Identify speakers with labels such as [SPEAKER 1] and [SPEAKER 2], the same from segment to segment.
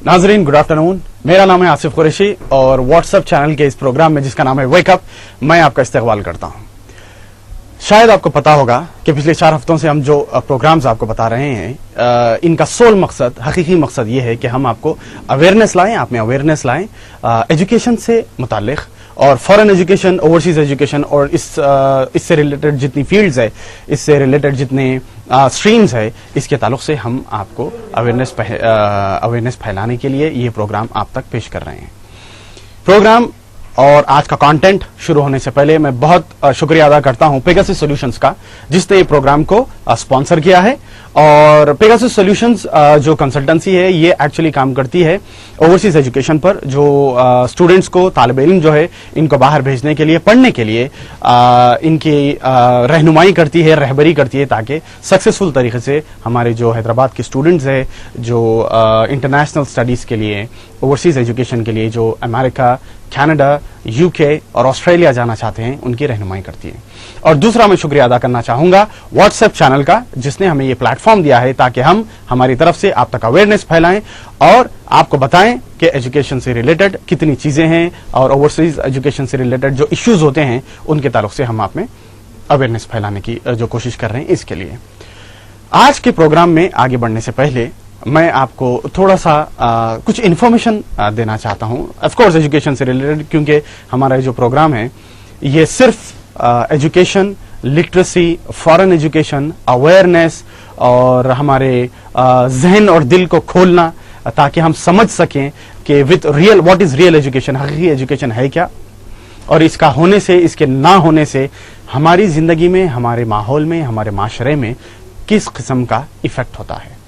[SPEAKER 1] नाजरीन good afternoon, मेरा नाम है आसिफ कुरैशी और व्हाट्सएप चैनल के इस प्रोग्राम में जिसका नाम है वेकअप मैं आपका इस्तकबाल करता हूं। शायद आपको पता होगा कि पिछले 4 हफ्तों से हम जो प्रोग्राम्स आपको बता रहे हैं इनका सोल मकसद, हकीकी मकसद ये है कि हम आपको अवेयरनेस लाएं, आप में अवेयरनेस लाएं एजुकेशन से मुतालिक और फॉरेन एजुकेशन, ओवरसीज एजुकेशन और इससे रिलेटेड जितनी फील्ड्स है, इससे रिलेटेड जितने स्ट्रीम्स है, इसके ताल्लुक से हम आपको अवेयरनेस फैलाने के लिए ये प्रोग्राम आप तक पेश कर रहे हैं। प्रोग्राम और आज का कंटेंट शुरू होने से पहले मैं बहुत शुक्रिया अदा करता हूं पेगासस सॉल्यूशंस का, जिसने ये प्रोग्राम को स्पॉन्सर किया है। और पेगासस सॉल्यूशंस जो कंसल्टेंसी है ये एक्चुअली काम करती है ओवरसीज एजुकेशन पर, जो स्टूडेंट्स को, तालिब इल्म जो है इनको बाहर भेजने के लिए, पढ़ने के लिए इनकी रहनुमाई करती है, रहबरी करती है, ताकि सक्सेसफुल तरीके से हमारे जो हैदराबाद के स्टूडेंट्स है जो इंटरनेशनल स्टडीज के लिए, ओवरसीज एजुकेशन के लिए जो अमेरिका, कनाडा, यूके और ऑस्ट्रेलिया जाना चाहते हैं, उनकी रहनुमाई करती है। और दूसरा मैं शुक्रिया अदा करना चाहूंगा व्हाट्सएप चैनल का, जिसने हमें ये प्लेटफॉर्म दिया है ताकि हम हमारी तरफ से आप तक अवेयरनेस फैलाएं और आपको बताएं कि एजुकेशन से रिलेटेड कितनी चीजें हैं और ओवरसीज एजुकेशन से रिलेटेड जो इश्यूज होते हैं उनके ताल्लुक से हम आप में अवेयरनेस फैलाने की जो कोशिश कर रहे हैं। इसके लिए आज के प्रोग्राम में आगे बढ़ने से पहले मैं आपको थोड़ा सा कुछ इन्फॉर्मेशन देना चाहता हूं, ऑफ कोर्स एजुकेशन से रिलेटेड, क्योंकि हमारा जो प्रोग्राम है ये सिर्फ education, literacy, foreign education, awareness और हमारे जहन और दिल को खोलना, ताकि हम समझ सकें कि with real what is real education, हकीकी एजुकेशन है क्या, और इसका होने से, इसके ना होने से हमारी जिंदगी में, हमारे माहौल में, हमारे माशरे में किस किस्म का इफेक्ट होता है।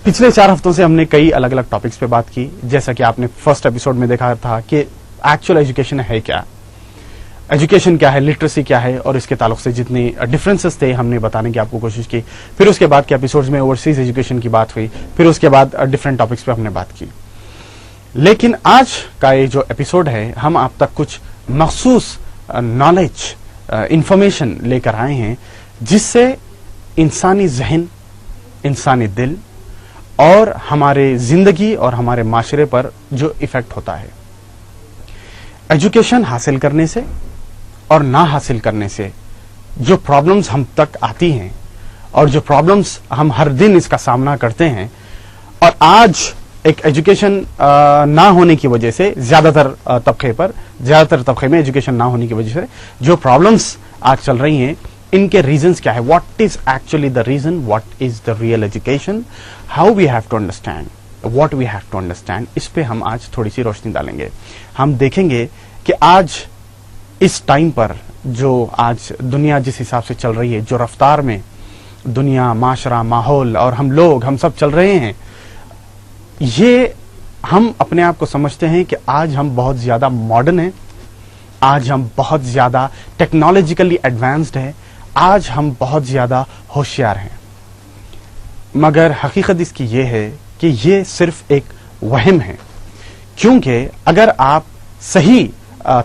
[SPEAKER 1] पिछले 4 हफ्तों से हमने कई अलग अलग टॉपिक्स पे बात की, जैसा कि आपने फर्स्ट एपिसोड में देखा था कि एक्चुअल एजुकेशन है क्या, एजुकेशन क्या है, लिटरेसी क्या है, और इसके ताल्लुक से जितने डिफरेंसेस थे हमने बताने की आपको कोशिश की। फिर उसके बाद के एपिसोड्स में ओवरसीज एजुकेशन की बात हुई, फिर उसके बाद डिफरेंट टॉपिक्स पे हमने बात की। लेकिन आज का ये जो एपिसोड है, हम आप तक कुछ मखसूस नॉलेज, इंफॉर्मेशन लेकर आए हैं, जिससे इंसानी जहन, इंसानी दिल और हमारे जिंदगी और हमारे माशरे पर जो इफेक्ट होता है। एजुकेशन हासिल करने से और ना हासिल करने से जो प्रॉब्लम्स हम तक आती हैं और जो प्रॉब्लम्स हम हर दिन इसका सामना करते हैं, और आज एक एजुकेशन ना होने की वजह से ज्यादातर तबके में एजुकेशन ना होने की वजह से जो प्रॉब्लम्स आज चल रही हैं, इनके रीजंस क्या है, what is actually the reason, what is the real education, how we have to understand, what we have to understand, इस पे हम आज थोड़ी सी रोशनी डालेंगे। हम देखेंगे कि आज इस टाइम पर जो आज दुनिया जिस हिसाब से चल रही है, जो रफ्तार में दुनिया, माशरा, माहौल और हम लोग, हम सब चल रहे हैं, ये हम अपने आप को समझते हैं कि आज हम बहुत ज्यादा मॉडर्न हैं, आज हम बहुत ज्यादा टेक्नोलॉजिकली एडवांस्ड हैं, आज हम बहुत ज्यादा होशियार हैं। मगर हकीकत इसकी ये है कि ये सिर्फ एक वहम है, क्योंकि अगर आप सही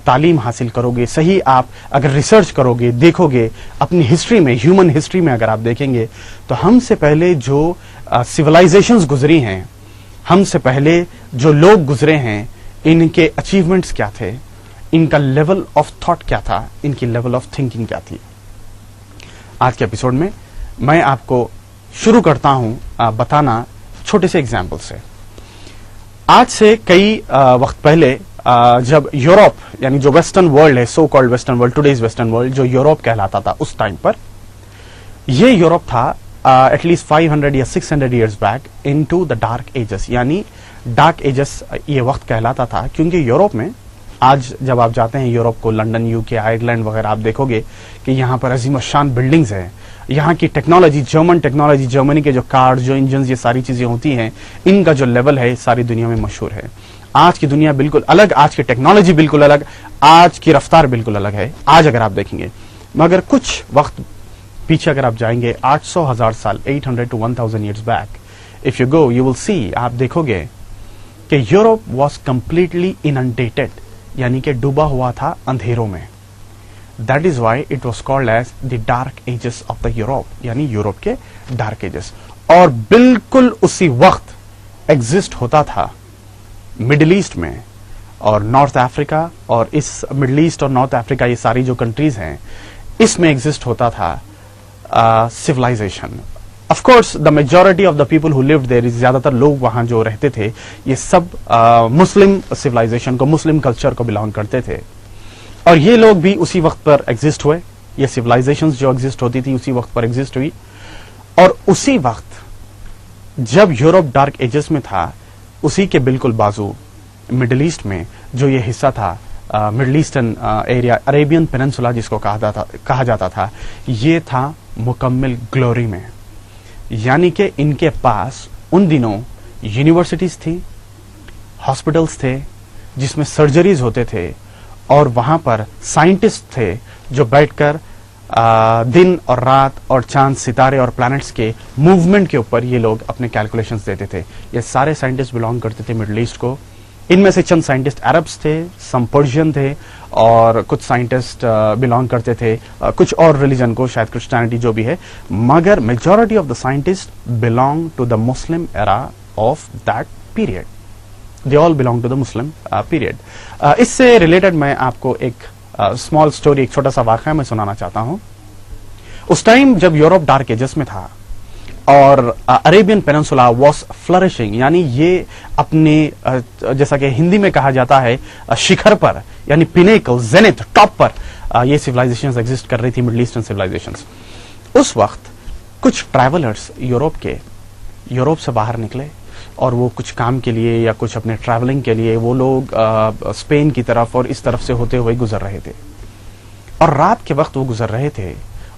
[SPEAKER 1] तालीम हासिल करोगे, सही आप अगर रिसर्च करोगे, देखोगे अपनी हिस्ट्री में, ह्यूमन हिस्ट्री में अगर आप देखेंगे, तो हमसे पहले जो सिविलाइजेशंस गुजरी हैं, हमसे पहले जो लोग गुजरे हैं, इनके अचीवमेंट्स क्या थे, इनका लेवल ऑफ थॉट क्या था, इनकी लेवल ऑफ थिंकिंग क्या थी। आज के एपिसोड में मैं आपको शुरू करता हूं बताना छोटे से एग्जाम्पल से। आज से कई वक्त पहले जब यूरोप, यानी जो वेस्टर्न वर्ल्ड है, so called western world, today's western world, जो यूरोप कहलाता था उस टाइम पर, ये यूरोप था एटलीस्ट 500 या 600 years back into the dark edges, यानी डार्क एजेस ये वक्त कहलाता था, क्योंकि यूरोप में आज जब आप जाते हैं यूरोप को, लंदन, यूके, आयरलैंड वगैरह, आप देखोगे कि यहाँ पर अजीम शान बिल्डिंग्स हैं, यहाँ की टेक्नोलॉजी, जर्मन टेक्नोलॉजी, जर्मनी के जो कार्स, जो इंजन, ये सारी चीजें होती हैं, इनका जो लेवल है सारी दुनिया में मशहूर है। आज की दुनिया बिल्कुल अलग, आज की टेक्नोलॉजी बिल्कुल अलग, आज की रफ्तार बिल्कुल अलग है आज अगर आप देखेंगे। मगर कुछ वक्त पीछे अगर आप जाएंगे, 800,000 साल, 800 to 1000 years back, if you go you will see, आप देखोगे कि यूरोप वॉज कंप्लीटली इनंडेटेड, यानी कि डूबा हुआ था अंधेरों में। That is why it was called as the dark ages of the Europe, यानी यूरोप के डार्क एजेस। और बिल्कुल उसी वक्त एग्जिस्ट होता था मिडिल ईस्ट में और नॉर्थ अफ्रीका, और इस मिडिल ईस्ट और नॉर्थ अफ्रीका ये सारी जो कंट्रीज हैं इसमें एग्जिस्ट होता था civilization. Of course the majority of the people who lived there, ज्यादातर लोग वहां जो रहते थे ये सब मुस्लिम सिविलाइजेशन को, मुस्लिम कल्चर को बिलोंग करते थे, और ये लोग भी उसी वक्त पर एग्जिस्ट हुए. ये सिविलाइजेशंस जो एग्जिस्ट होती थी उसी वक्त पर एग्जिस्ट हुई. और उसी वक्त जब यूरोप डार्क एजेस में था, उसी के बिल्कुल बाजू मिडिल ईस्ट में जो ये हिस्सा था middle eastern area, Arabian peninsula जिसको कहा जाता था, ये था मुकम्मल ग्लोरी में. यानी कि इनके पास उन दिनों यूनिवर्सिटीज थी, हॉस्पिटल्स थे जिसमें सर्जरीज होते थे, और वहां पर साइंटिस्ट थे जो बैठकर दिन और रात और चांद, सितारे और प्लैनेट्स के मूवमेंट के ऊपर ये लोग अपने कैलकुलेशंस देते थे. ये सारे साइंटिस्ट बिलोंग करते थे मिडिल ईस्ट को. इनमें से चंद साइंटिस्ट अरब्स थे, सम पर्शियन थे, और कुछ साइंटिस्ट बिलोंग करते थे कुछ और रिलीजन को, शायद क्रिश्चियनिटी जो भी है, मगर majority of the scientist belong to the Muslim era of that period. They all belong to the Muslim period. इससे रिलेटेड मैं आपको एक स्मॉल स्टोरी, एक छोटा सा वाकया मैं सुनाना चाहता हूं. उस टाइम जब यूरोप डार्क एजेस में था और अरेबियन पेनिनसुला वॉज फ्लरिशिंग, यानी ये अपने जैसा कि हिंदी में कहा जाता है शिखर पर, यानी पिनेकल, जेनिथ, टॉप पर ये सिविलाइजेशंस एग्जिस्ट कर रही थी, मिडिल ईस्टर्न सिविलाइजेशंस. उस वक्त कुछ ट्रैवलर्स यूरोप से बाहर निकले, और वो कुछ काम के लिए या कुछ अपने ट्रैवलिंग के लिए वो लोग स्पेन की तरफ और इस तरफ से होते हुए गुजर रहे थे. और रात के वक्त वो गुजर रहे थे,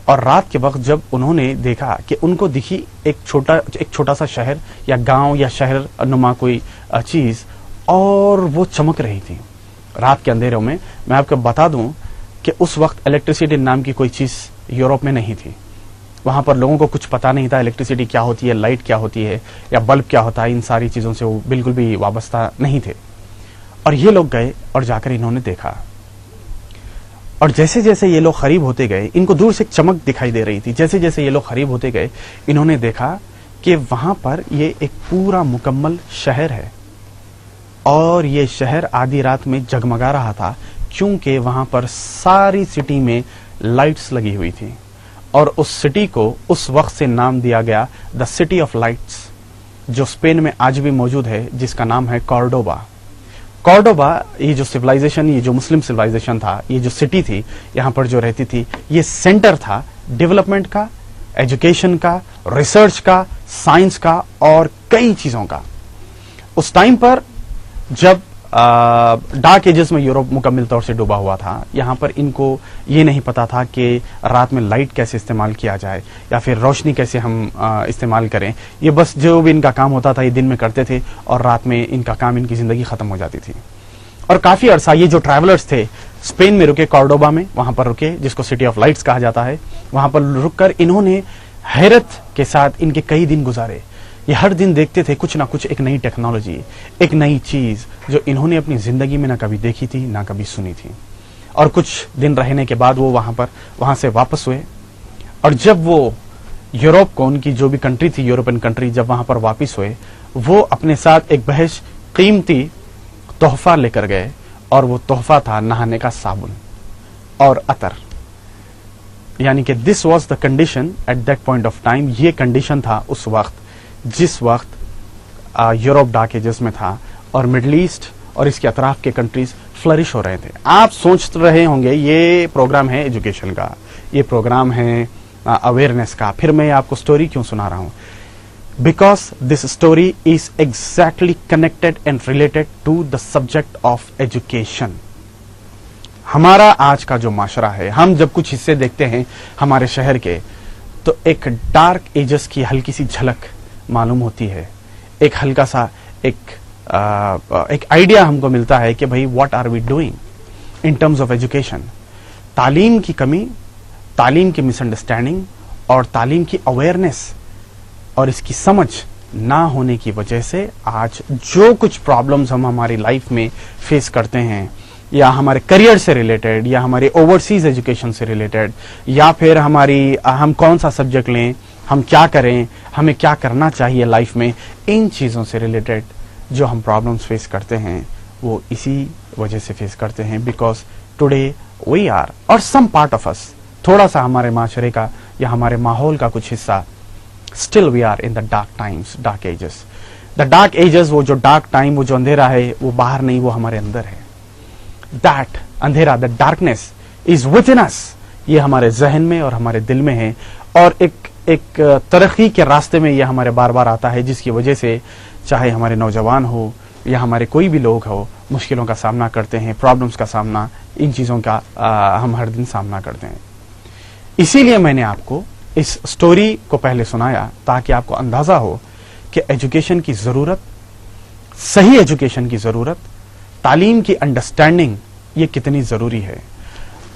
[SPEAKER 1] और रात के वक्त जब उन्होंने देखा कि उनको दिखी एक छोटा सा शहर या गांव या शहर नुमा कोई चीज, और वो चमक रही थी रात के अंधेरों में. मैं आपको बता दूं कि उस वक्त इलेक्ट्रिसिटी नाम की कोई चीज यूरोप में नहीं थी. वहां पर लोगों को कुछ पता नहीं था इलेक्ट्रिसिटी क्या होती है, लाइट क्या होती है, या बल्ब क्या होता है. इन सारी चीजों से वो बिल्कुल भी वाबस्ता नहीं थे. और ये लोग गए और जाकर इन्होंने देखा, और जैसे जैसे ये लोग करीब होते गए, इनको दूर से एक चमक दिखाई दे रही थी. जैसे जैसे ये लोग करीब होते गए, इन्होंने देखा कि वहां पर ये एक पूरा मुकम्मल शहर है, और ये शहर आधी रात में जगमगा रहा था, क्योंकि वहां पर सारी सिटी में लाइट्स लगी हुई थी. और उस सिटी को उस वक्त से नाम दिया गया द सिटी ऑफ लाइट्स, जो स्पेन में आज भी मौजूद है, जिसका नाम है कॉर्डोबा. कॉर्डोबा, ये जो सिविलाइजेशन, ये जो मुस्लिम सिविलाइजेशन था, ये जो सिटी थी यहाँ पर जो रहती थी, ये सेंटर था डेवलपमेंट का, एजुकेशन का, रिसर्च का, साइंस का, और कई चीजों का. उस टाइम पर जब डार्क एजेस में यूरोप मुकम्मल तौर से डूबा हुआ था, यहाँ पर इनको ये नहीं पता था कि रात में लाइट कैसे इस्तेमाल किया जाए या फिर रोशनी कैसे हम इस्तेमाल करें. ये बस जो भी इनका काम होता था ये दिन में करते थे, और रात में इनका काम, इनकी जिंदगी खत्म हो जाती थी. और काफी अरसा ये जो ट्रैवलर्स थे स्पेन में रुके, कॉर्डोबा में, वहां पर रुके, जिसको सिटी ऑफ लाइट्स कहा जाता है. वहां पर रुककर इन्होंने हैरत के साथ इनके कई दिन गुजारे. ये हर दिन देखते थे कुछ ना कुछ, एक नई टेक्नोलॉजी, एक नई चीज जो इन्होंने अपनी जिंदगी में ना कभी देखी थी ना कभी सुनी थी. और कुछ दिन रहने के बाद वो वहां से वापस हुए, और जब वो यूरोप को, उनकी जो भी कंट्री थी, यूरोपियन कंट्री, जब वहां पर वापस हुए, वो अपने साथ एक बहस कीमती तोहफा लेकर गए, और वो तोहफा था नहाने का साबुन और अतर. यानी कि this was the condition at that point of time. ये कंडीशन था उस वक्त जिस वक्त यूरोप डार्क एजेस में था, और मिडिल ईस्ट और इसके अतराफ के कंट्रीज फ्लरिश हो रहे थे. आप सोच रहे होंगे ये प्रोग्राम है एजुकेशन का, ये प्रोग्राम है अवेयरनेस का, फिर मैं आपको स्टोरी क्यों सुना रहा हूं? Because this story is exactly connected and related to the subject of education. हमारा आज का जो माशरा है, हम जब कुछ हिस्से देखते हैं हमारे शहर के, तो एक डार्क एजेस की हल्की सी झलक मालूम होती है. एक हल्का सा एक आइडिया हमको मिलता है कि भाई what are we doing in terms of education. तालीम की कमी, तालीम की मिसअंडरस्टैंडिंग, और तालीम की अवेयरनेस और इसकी समझ ना होने की वजह से आज जो कुछ प्रॉब्लम्स हम हमारी लाइफ में फेस करते हैं, या हमारे करियर से रिलेटेड, या हमारे ओवरसीज एजुकेशन से रिलेटेड, या फिर हम कौन सा सब्जेक्ट लें, ہم کیا کریں, ہمیں کیا کرنا چاہیے لائف میں, ان چیزوں سے ریلیٹڈ جو ہم پرابلمس فیس کرتے ہیں وہ اسی وجہ سے فیس کرتے ہیں. بیکاز ٹوڈے وی آر, اور سم پارٹ آف اس, تھوڑا سا ہمارے معاشرے کا یا ہمارے ماحول کا کچھ حصہ, still we are in the dark times, dark ages. The dark ages, وہ جو ڈارک ٹائم, وہ جو اندھیرا ہے وہ باہر نہیں, وہ ہمارے اندر ہے. دیٹ اندھیرا, the darkness is with in اس, یہ ہمارے ذہن میں اور ہمارے دل میں ہے, اور ایک ترقی کے راستے میں یہ ہمارے بار بار آتا ہے, جس کی وجہ سے چاہے ہمارے نوجوان ہو یا ہمارے کوئی بھی لوگ ہو, مشکلوں کا سامنا کرتے ہیں, پرابلمس کا سامنا, ان چیزوں کا ہم ہر دن سامنا کرتے ہیں. اسی لیے میں نے آپ کو اس سٹوری کو پہلے سنایا تاکہ آپ کو اندازہ ہو کہ ایجوکیشن کی ضرورت, صحیح ایجوکیشن کی ضرورت, تعلیم کی انڈرسٹینڈنگ یہ کتنی ضروری ہے.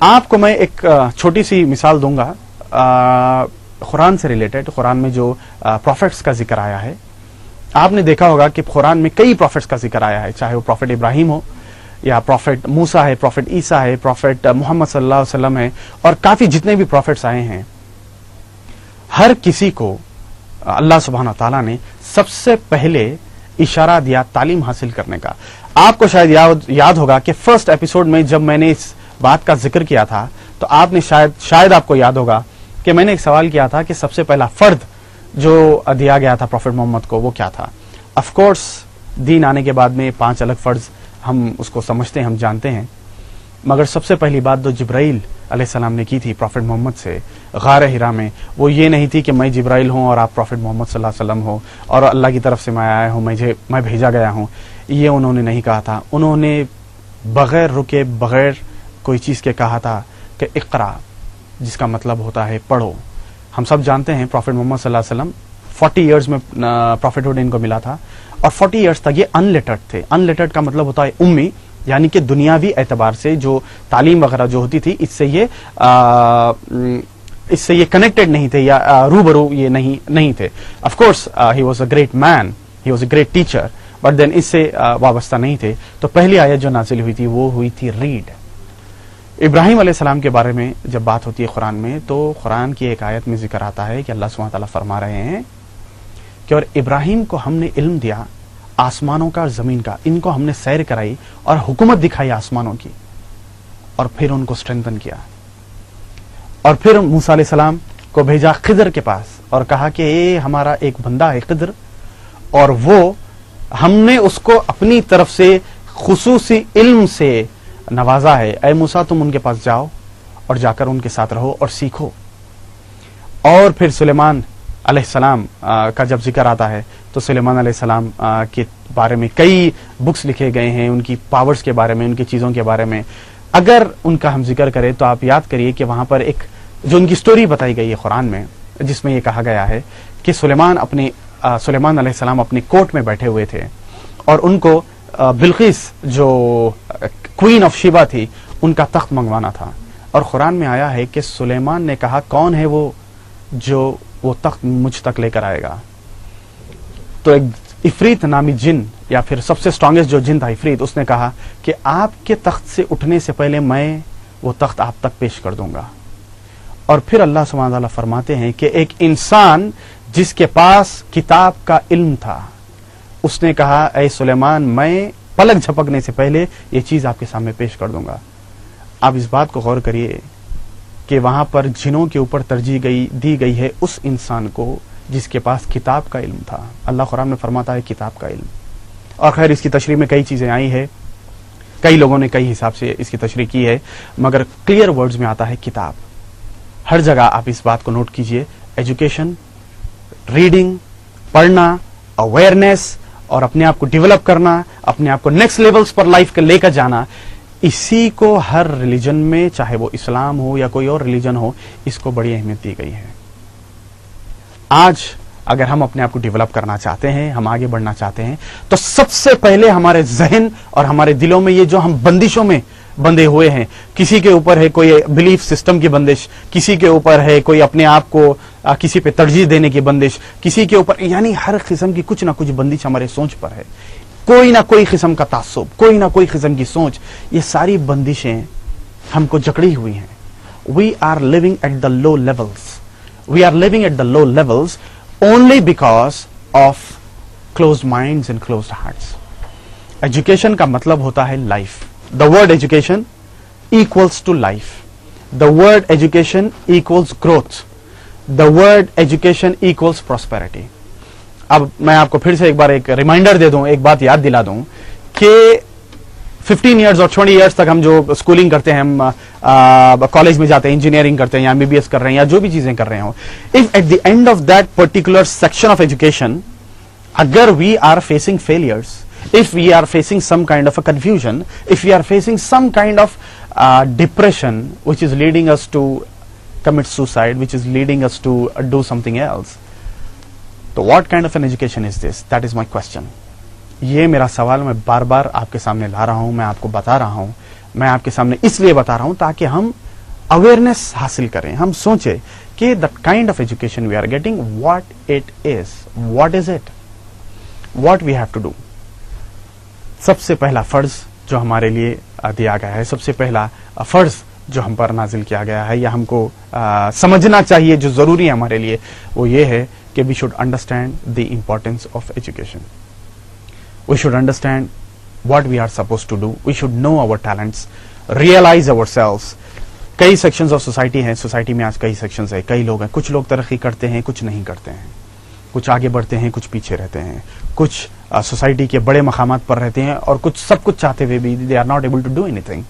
[SPEAKER 1] آپ کو میں ایک چھوٹی سی مثال دوں گا قرآن سے ریلیٹڈ. قرآن میں جو پروفیٹس کا ذکر آیا ہے, آپ نے دیکھا ہوگا کہ قرآن میں کئی پروفیٹس کا ذکر آیا ہے, چاہے وہ پروفیٹ ابراہیم ہو یا پروفیٹ موسیٰ ہے, پروفیٹ عیسیٰ ہے, پروفیٹ محمد صلی اللہ علیہ وسلم ہے, اور کافی جتنے بھی پروفیٹس آئے ہیں, ہر کسی کو اللہ سبحانہ تعالیٰ نے سب سے پہلے اشارہ دیا تعلیم حاصل کرنے کا. آپ کو شاید یاد ہوگا کہ فرسٹ ایپیسوڈ میں جب میں نے اس بات کا ذکر کیا تھا تو آپ نے شاید آپ کو یاد ہوگا کہ میں نے ایک سوال کیا تھا کہ سب سے پہلا فرد جو دیا گیا تھا پروفیٹ محمد کو وہ کیا تھا. آف کورس دین آنے کے بعد میں 5 الگ فرض ہم اس کو سمجھتے ہیں, ہم جانتے ہیں, مگر سب سے پہلی بات جو جبرائیل علیہ السلام نے کی تھی پروفیٹ محمد سے غار ہرا میں, وہ یہ نہیں تھی کہ میں جبرائیل ہوں اور آپ پروفیٹ محمد صلی اللہ علیہ وسلم ہو اور اللہ کی طرف سے میں آیا ہوں, میں بھیجا گیا ہوں. یہ انہوں نے نہیں کہا تھا. انہوں نے بغیر رکے, بغیر کوئی چیز کے کہا تھا کہ اقرا, جس کا مطلب ہوتا ہے پڑھو. ہم سب جانتے ہیں پروفیٹ محمد صلی اللہ علیہ وسلم 40 ایئرز میں پروفیٹ ہوڈ ان کو ملا تھا, اور 40 ایئرز تک یہ ان لیٹرڈ تھے. ان لیٹرڈ کا مطلب ہوتا ہے امی, یعنی کہ دنیاوی اعتبار سے جو تعلیم وغیرہ جو ہوتی تھی اس سے یہ کنیکٹڈ نہیں تھے یا روبرو یہ نہیں تھے. Of course he was a great man, he was a great teacher, but then اس سے وابستہ نہیں تھے. تو پہلی آیت جو نازل ہوئی تھی وہ ہوئی تھی ریڈ. ابراہیم علیہ السلام کے بارے میں جب بات ہوتی ہے قرآن میں, تو قرآن کی ایک آیت میں ذکر آتا ہے کہ اللہ سبحانہ تعالیٰ فرما رہے ہیں کہ اور ابراہیم کو ہم نے علم دیا آسمانوں کا اور زمین کا, ان کو ہم نے سیر کرائی اور حکومت دکھائی آسمانوں کی, اور پھر ان کو اسٹرینتھن کیا, اور پھر موسیٰ علیہ السلام کو بھیجا خضر کے پاس اور کہا کہ اے ہمارا ایک بندہ ہے خضر, اور وہ ہم نے اس کو اپنی طرف سے خصوصی علم سے نوازا ہے. اے موسیٰ تم ان کے پاس جاؤ اور جا کر ان کے ساتھ رہو اور سیکھو. اور پھر سلیمان علیہ السلام کا جب ذکر آتا ہے تو سلیمان علیہ السلام کے بارے میں کئی بکس لکھے گئے ہیں, ان کی پاورز کے بارے میں, ان کی چیزوں کے بارے میں. اگر ان کا ہم ذکر کریں تو آپ یاد کریے کہ وہاں پر ایک جو ان کی سٹوری بتائی گئی ہے قرآن میں, جس میں یہ کہا گیا ہے کہ سلیمان علیہ السلام اپنے کورٹ میں بیٹھے ہوئے تھے, اور ان کو بلقیس جو کوئین آف شیبا تھی ان کا تخت منگوانا تھا. اور قرآن میں آیا ہے کہ سلیمان نے کہا کون ہے وہ جو وہ تخت مجھ تک لے کر آئے گا. تو ایک عفریت نامی جن, یا پھر سب سے اسٹرانگیسٹ جو جن تھا عفریت, اس نے کہا کہ آپ کے تخت سے اٹھنے سے پہلے میں وہ تخت آپ تک پیش کر دوں گا. اور پھر اللہ سبحانہ تعالیٰ فرماتے ہیں کہ ایک انسان جس کے پاس کتاب کا علم تھا, اس نے کہا اے سلیمان میں پلک جھپکنے سے پہلے یہ چیز آپ کے سامنے پیش کر دوں گا. آپ اس بات کو غور کریے کہ وہاں پر جنوں کے اوپر ترجیح دی گئی ہے اس انسان کو جس کے پاس کتاب کا علم تھا. اللہ قرآن میں فرماتا ہے کتاب کا علم. اور خیر اس کی تشریح میں کئی چیزیں آئی ہے, کئی لوگوں نے کئی حساب سے اس کی تشریح کی ہے, مگر کلیئر ورڈز میں آتا ہے کتاب. ہر جگہ آپ اس بات کو نوٹ کیجئے, ایجوکیشن, ریڈنگ, پڑھنا, اویئرنیس, اور اپنے آپ کو ڈیولپ کرنا, اپنے آپ کو نیکسٹ لیولز پر لائف کے لے کر جانا, اسی کو ہر ریلیجن میں, چاہے وہ اسلام ہو یا کوئی اور ریلیجن ہو, اس کو بڑی اہمیت دی گئی ہے. آج اگر ہم اپنے آپ کو ڈیولپ کرنا چاہتے ہیں, ہم آگے بڑھنا چاہتے ہیں, تو سب سے پہلے ہمارے ذہن اور ہمارے دلوں میں یہ جو ہم بندشوں میں بندھے ہوئے ہیں, کسی کے اوپر ہے کوئی بلیف سسٹم کی بندش, کسی کے اوپر ہے کوئی اپنے آپ کو کسی پہ ترجیح دینے کی بندش, کسی کے اوپر, یعنی ہر قسم کی کچھ نہ کچھ بندش ہمارے سوچ پر ہے, کوئی نہ کوئی قسم کا تعصب, کوئی نہ کوئی قسم کی سوچ, یہ ساری بندشیں ہم کو جکڑی ہوئی ہیں. We are living at the low levels, we are living at the low levels only because of closed minds and closed hearts. Education का मतलब होता है life. The word education equals to life. The word education equals growth. The word education equals prosperity. अब मैं आपको फिर से एक बार एक रिमाइंडर दे दूं, एक बात याद दिला दूं कि 15 इयर्स और 20 इयर्स तक हम जो स्कूलिंग करते हैं, हम कॉलेज में जाते हैं, इंजीनियरिंग करते हैं या MBBS कर रहे हैं या जो भी चीजें कर रहे हो, if at the end of that particular section of education अगर we are facing failures, if we are facing some kind of a confusion, if we are facing some kind of depression which is leading us to commit suicide, which is leading us to do something else, so what kind of an education is this? That is my question. ये मेरा सवाल मैं बार बार आपके सामने ला रहा हूं, मैं आपको बता रहा हूं, मैं आपके सामने इसलिए बता रहा हूं ताकि हम अवेयरनेस हासिल करें, हम सोचें कि the kind of education we are getting, what it is, what is it, what we have to do. सबसे पहला फर्ज जो हमारे लिए दिया गया है, सबसे पहला फर्ज जो हम पर नाजिल किया गया है या हमको समझना चाहिए, जो जरूरी है हमारे लिए, वो ये है कि we should understand the importance of education. We should understand what we are suppose to do. We should know our talents, realize our selves. कई सेक्शंस ऑफ सोसाइटी हैं, सोसाइटी में आज कई सेक्शंस है, कई लोग हैं, कुछ लोग तरक्की करते हैं, कुछ नहीं करते हैं, कुछ आगे बढ़ते हैं, कुछ पीछे रहते हैं, कुछ सोसाइटी के बड़े मकामात पर रहते हैं और कुछ सब कुछ चाहते हुए भी they are not able to do anything.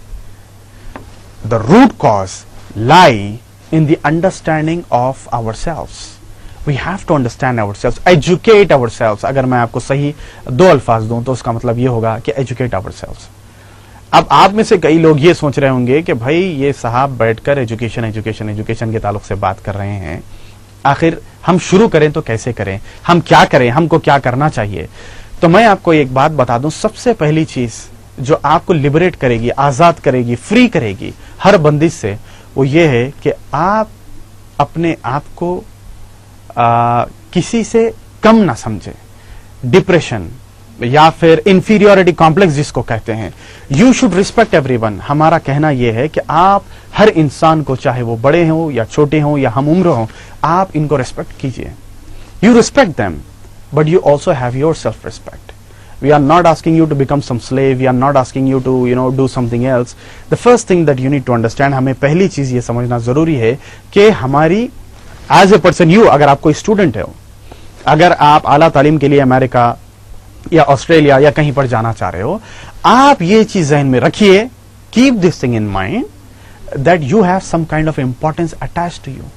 [SPEAKER 1] The root cause lie in the understanding of our selves. We have to understand our selves, educate our selves. अगर मैं आपको सही दो अल्फाज दूं तो उसका मतलब ये होगा कि एजुकेट आवर सेल्व्स. अब आप में से कई लोग ये सोच रहे होंगे कि भाई ये साहब बैठकर एजुकेशन एजुकेशन एजुकेशन के ताल्लुक से बात कर रहे हैं, आखिर हम शुरू करें तो कैसे करें, हम क्या करें, हमको क्या करना चाहिए. तो मैं आपको एक बात बता दूं, सबसे पहली चीज जो आपको लिबरेट करेगी, आजाद करेगी, फ्री करेगी हर बंदिश से, वो ये है कि आप अपने आप को किसी से कम ना समझे. डिप्रेशन या फिर इंफीरियोरिटी कॉम्प्लेक्स जिसको कहते हैं, यू शुड रिस्पेक्ट एवरीवन. हमारा कहना यह है कि आप हर इंसान को, चाहे वो बड़े हों या छोटे हों या हम उम्र हों, आप इनको रिस्पेक्ट कीजिए. You respect them, but you also have your self-respect. We are not asking you to become some slave. We are not asking you to, do something else. The first thing that you need to understand, हमें पहली चीज ये समझना जरूरी है कि हमारी as a person, you, अगर आप कोई स्टूडेंट हो, अगर आप आला तालीम के लिए अमेरिका या ऑस्ट्रेलिया या कहीं पर जाना चाह रहे हो, आप ये चीज ज़हन में रखिए, keep this thing in mind that you have some kind of importance attached to you.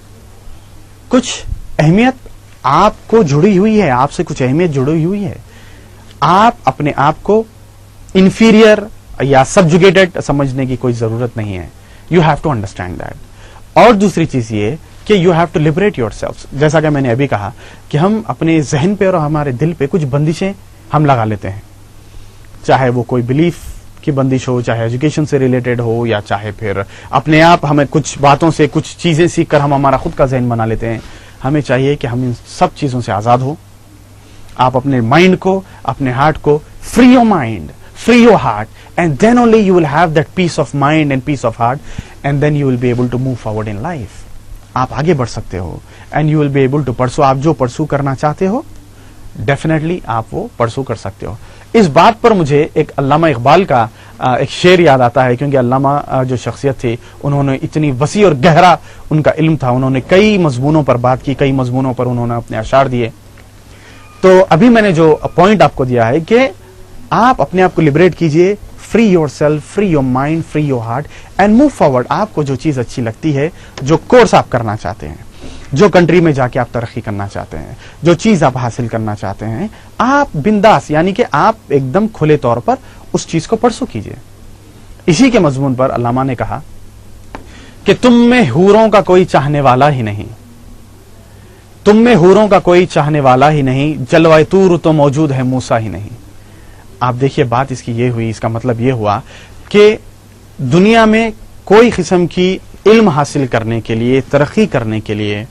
[SPEAKER 1] कुछ अहमियत आपको जुड़ी हुई है, आपसे कुछ अहमियत जुड़ी हुई है. आप अपने आप को इंफीरियर या सबजुगेटेड समझने की कोई जरूरत नहीं है. You have to understand that. और दूसरी चीज ये कि you have to liberate yourself. जैसा कि मैंने अभी कहा कि हम अपने जहन पे और हमारे दिल पे कुछ बंदिशें हम लगा लेते हैं, चाहे वो कोई बिलीफ की बंदिश हो, चाहे एजुकेशन से रिलेटेड हो, या चाहे फिर अपने आप हमें कुछ बातों से, कुछ चीजें सीख कर हम हमारा खुद का जहन बना लेते हैं. हमें चाहिए कि हम इन सब चीजों से आजाद हो. आप अपने माइंड को, अपने हार्ट को, free your mind, free your heart, and then only you will have that peace of mind and peace of heart, and then you will be able to move forward in life. आप आगे बढ़ सकते हो and you will be able to pursue. आप जो परसू करना चाहते हो, डेफिनेटली आप वो परसू कर सकते हो. इस बात पर मुझे एक अल्लामा इकबाल का एक शेर याद आता है, क्योंकि अल्लामा जो शख्सियत थी, उन्होंने इतनी वसी और गहरा उनका इल्म था, उन्होंने कई मजमूनों पर बात की, कई मजमूनों पर उन्होंने अपने अशार दिए. तो अभी मैंने जो पॉइंट आपको दिया है कि आप अपने आप को लिबरेट कीजिए, free your self, free your mind, free your heart, and move forward. आपको जो चीज अच्छी लगती है, जो कोर्स आप करना चाहते हैं, जो कंट्री में जाके आप तरक्की करना चाहते हैं, जो चीज आप हासिल करना चाहते हैं, आप बिंदास, यानी कि आप एकदम खुले तौर पर उस चीज को परसू कीजिए. इसी के मजमून पर अल्लामा ने कहा कि तुम में हूरों का कोई चाहने वाला ही नहीं, तुम में हूरों का कोई चाहने वाला ही नहीं, जलवाए तूर तो मौजूद है मूसा ही नहीं. आप देखिए, बात इसकी ये हुई, इसका मतलब ये हुआ कि दुनिया में कोई किस्म की इल्म हासिल करने के लिए, तरक्की करने के लिए,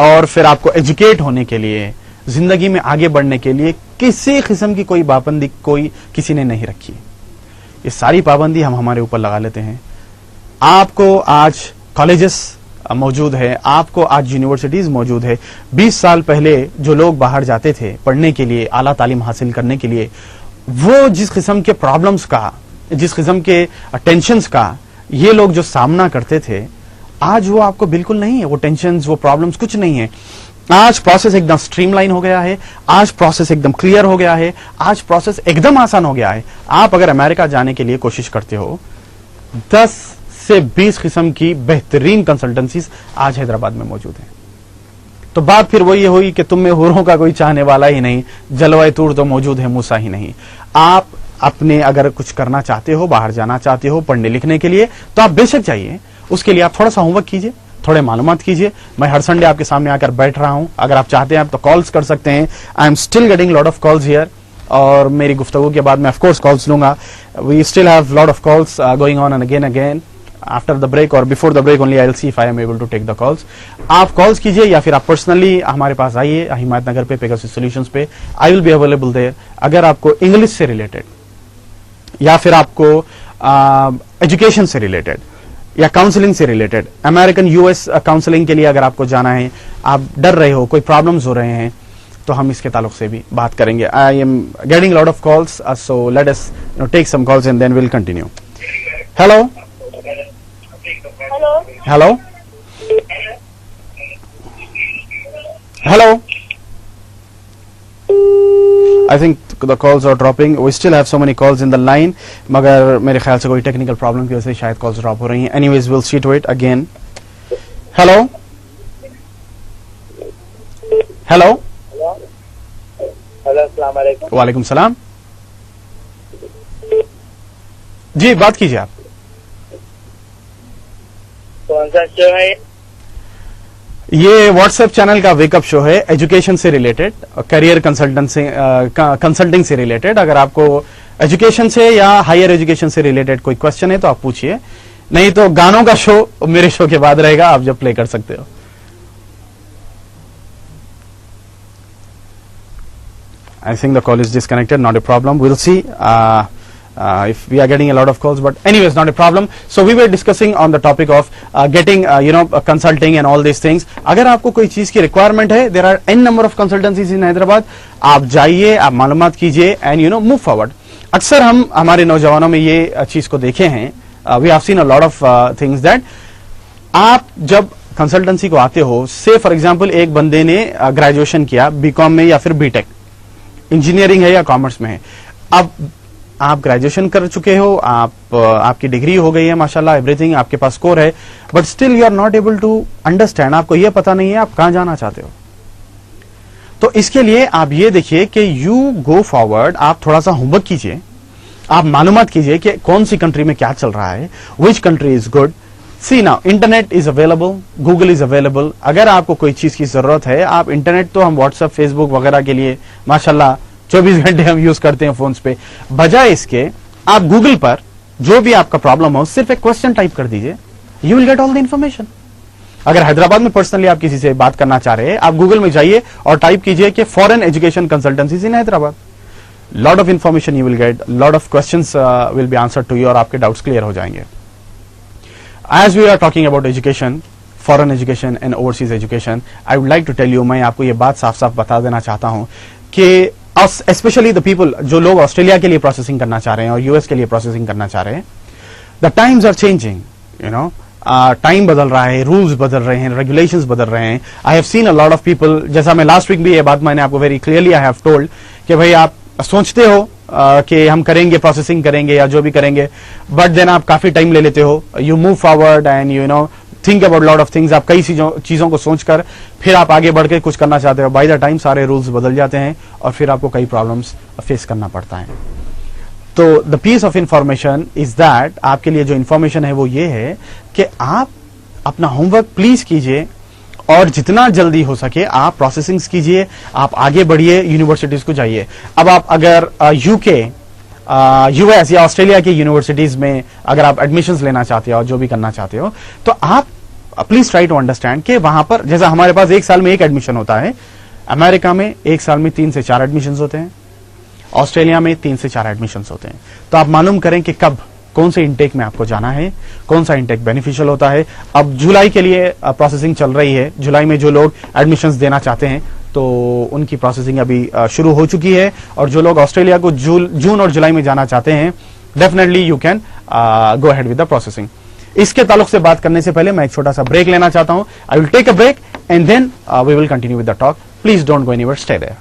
[SPEAKER 1] और फिर आपको एजुकेट होने के लिए, जिंदगी में आगे बढ़ने के लिए किसी किस्म की कोई पाबंदी कोई किसी ने नहीं रखी. ये सारी पाबंदी हम हमारे ऊपर लगा लेते हैं. आपको आज कॉलेजेस موجود ہے, آپ کو آج یونیورسٹیز موجود ہے. 20 سال پہلے جو لوگ باہر جاتے تھے پڑھنے کے لیے, اعلیٰ تعلیم حاصل کرنے کے لیے, وہ جس قسم کے پرابلمز کا, جس قسم کے ٹینشنز کا یہ لوگ جو سامنا کرتے تھے, آج وہ آپ کو بالکل نہیں ہے. وہ ٹینشنز, وہ پرابلمز کچھ نہیں ہے. آج پروسیس ایک دم سٹریم لائن ہو گیا ہے, آج پروسیس ایک دم کلیئر ہو گیا ہے, آج پروسیس ایک دم آسان ہو گیا ہے. آپ اگر امریکہ جانے کے لیے کوشش کرتے ہو, 10 سے 20 قسم کی بہترین کنسلٹنسیز آج حیدرآباد میں موجود ہیں. تو بات پھر وہ یہ ہوئی کہ تم میں حوروں کا کوئی چاہنے والا ہی نہیں, جلوہ طور تو موجود ہے موسیٰ ہی نہیں. آپ اپنے اگر کچھ کرنا چاہتے ہو, باہر جانا چاہتے ہو پڑھنے لکھنے کے لیے, تو آپ بے شک جائیے. اس کے لیے آپ تھوڑا سا ہوم ورک کیجیے, تھوڑے معلومات کیجیے. میں ہر سنڈے آپ کے سامنے آ کر بیٹھ رہا ہوں. اگر آپ چاہتے ہیں آپ تو کالز کر سکتے ہیں. I'm still getting lot of calls here, اور میری گفتگو کے بعد میں آف کورس کالز لوں گا. We still have lot of calls going on and again after the break, اور before the break only I will see if I am able to take the calls. آپ calls کیجیے یا پھر آپ personally ہمارے پاس آئیے حمایت نگر پہ, پیگاسس سولوشنز پہ. آئی ول بی اویلیبل دیئر. اگر آپ کو انگلش سے ریلیٹڈ یا پھر آپ کو ایجوکیشن سے ریلیٹڈ یا کاؤنسلنگ سے related, American U S counselling کے لیے اگر آپ کو جانا ہے, آپ ڈر رہے ہو, کوئی پرابلمز ہو رہے ہیں, تو ہم اس کے تعلق سے بھی بات کریں گے. I'm getting lot of calls, so let us take some calls and then we'll continue. Hello hello hello, I think the calls are dropping. We still have so many calls in the line, مگر میرے خیال سے کوئی technical problem کی وجہ سے شاید calls drop ہو رہی ہیں. Anyways, we'll see to it again. Hello. Hello.
[SPEAKER 2] Hello, السلام علیکم.
[SPEAKER 1] وعلیکم السلام. جی بات کیجیے آپ.
[SPEAKER 2] کون سا شو ہے؟
[SPEAKER 1] یہ واٹس ایپ چینل کا ویک اپ شو ہے, ایجوکیشن سے ریلیٹڈ, کریئر کنسلٹنگ سے ریلیٹڈ. اگر آپ کو ایجوکیشن سے یا ہائر ایجوکیشن سے ریلیٹڈ کوئی کوشچن ہے تو آپ پوچھیے, نہیں تو گانوں کا شو میرے شو کے بعد رہے گا, آپ جب پلے کر سکتے ہو. I think the call is disconnected, not a problem. We'll see if we are getting a lot of calls, but anyways, not a problem. So we were discussing on the topic of getting consulting and all these things. اگر آپ کو کوئی چیز کی requirement ہے, there are n number of consultancies in Hyderabad. آپ جائیے, آپ معلومات کیجیے and move forward. اکثر ہم ہمارے نوجوانوں میں یہ چیز کو دیکھے ہیں, we have seen a lot of things that آپ جب کنسلٹنسی کو آتے ہو, say for example ایک بندے نے گریجویشن کیا BCom میں یا پھر BTech, انجینئرنگ ہے یا کامرس میں ہے. اب آپ گریجویشن کر چکے ہو, آپ کی ڈگری ہو گئی ہے ماشاءاللہ, ایوری تھنگ آپ کے پاس اسکور ہے, but still you are not able to understand. آپ کو یہ پتا نہیں ہے آپ کہاں جانا چاہتے ہو. تو اس کے لیے آپ یہ دیکھیے کہ یو گو فارورڈ, آپ تھوڑا سا ہوم ورک کیجیے, آپ معلومات کیجیے کہ کون سی کنٹری میں کیا چل رہا ہے, which country is good. See نا, internet is available, Google is available. اگر آپ کو کوئی چیز کی ضرورت ہے, آپ انٹرنیٹ تو ہم واٹس ایپ, فیس بک وغیرہ کے لیے ماشاءاللہ 24 گھنٹے ہم یوز کرتے ہیں فونز پہ. بجائے اس کے آپ گوگل پر جو بھی آپ کا پرابلم ہو, صرف ایک کوشچن ٹائپ کر دیجیے, you will get all the information. اگر حیدرآباد میں پرسنلی آپ کسی سے بات کرنا چاہ رہے ہیں, آپ گوگل میں جائیے اور ٹائپ کیجیے کہ foreign education consultancies in Hyderabad. Lot of information you will get, lot of questions will be answer to you, اور آپ کے ڈاؤٹس کلیئر ہو جائیں گے. As we are talking about education, foreign education and overseas education, I would like to tell you, میں آپ کو یہ بات صاف صاف بتا دینا چاہتا ہوں کہ اسپیشلی دا پیپل جو لوگ آسٹریلیا کے لیے پروسیسنگ کرنا چاہ رہے ہیں اور یو ایس کے لیے پروسیسنگ کرنا چاہ رہے ہیں, the times are changing, time بدل رہا ہے, رولز بدل رہے ہیں, ریگولیشنز بدل رہے ہیں. I have seen a lot of people, جیسا میں لاسٹ ویک بھی یہ بات میں نے آپ کو very clearly I have told کہ بھائی آپ سوچتے ہو کہ ہم کریں گے, پروسیسنگ کریں گے یا جو بھی کریں گے, بٹ دین آپ کافی ٹائم لے لیتے ہو, you move forward and think about lot of things. آپ کئی چیزوں کو سوچ کر پھر آپ آگے بڑھ کے کچھ کرنا چاہتے ہو, بائی دا ٹائم سارے رولز بدل جاتے ہیں اور پھر آپ کو کئی پرابلمس فیس کرنا پڑتا ہے. تو دا پیس آف انفارمیشن از دیٹ, آپ کے لیے جو انفارمیشن ہے وہ یہ ہے کہ آپ اپنا ہوم ورک پلیز کیجیے, اور جتنا جلدی ہو سکے آپ پروسیسنگز کیجیے, آپ آگے بڑھیے, یونیورسٹیز کو جائیے. اب آپ اگر یو ایس یا آسٹریلیا کی یونیورسٹیز میں اگر آپ ایڈمیشنز لینا چاہتے ہو, جو بھی کرنا چاہتے ہو, تو آپ پلیز ٹرائی ٹو انڈرسٹینڈ کہ وہاں پر جیسا ہمارے پاس ایک سال میں ایک ایڈمیشن ہوتا ہے, امریکہ میں ایک سال میں 3 سے 4 ایڈمیشنز ہوتے ہیں, آسٹریلیا میں 3 سے 4 ایڈمیشنز ہوتے ہیں. تو آپ معلوم کریں کہ کب कौन से इंटेक में आपको जाना है, कौन सा इंटेक बेनिफिशियल होता है। अब जुलाई के लिए प्रोसेसिंग चल रही है, जुलाई में जो लोग एडमिशंस देना चाहते हैं तो उनकी प्रोसेसिंग अभी शुरू हो चुकी है, और जो लोग ऑस्ट्रेलिया को जून और जुलाई में जाना चाहते हैं definitely you can go ahead with the processing. इसके ताल्लुक से बात करने से पहले मैं एक छोटा सा ब्रेक लेना चाहता हूं। I will take a break and then we will continue with the talk. Please don't go anywhere, stay there.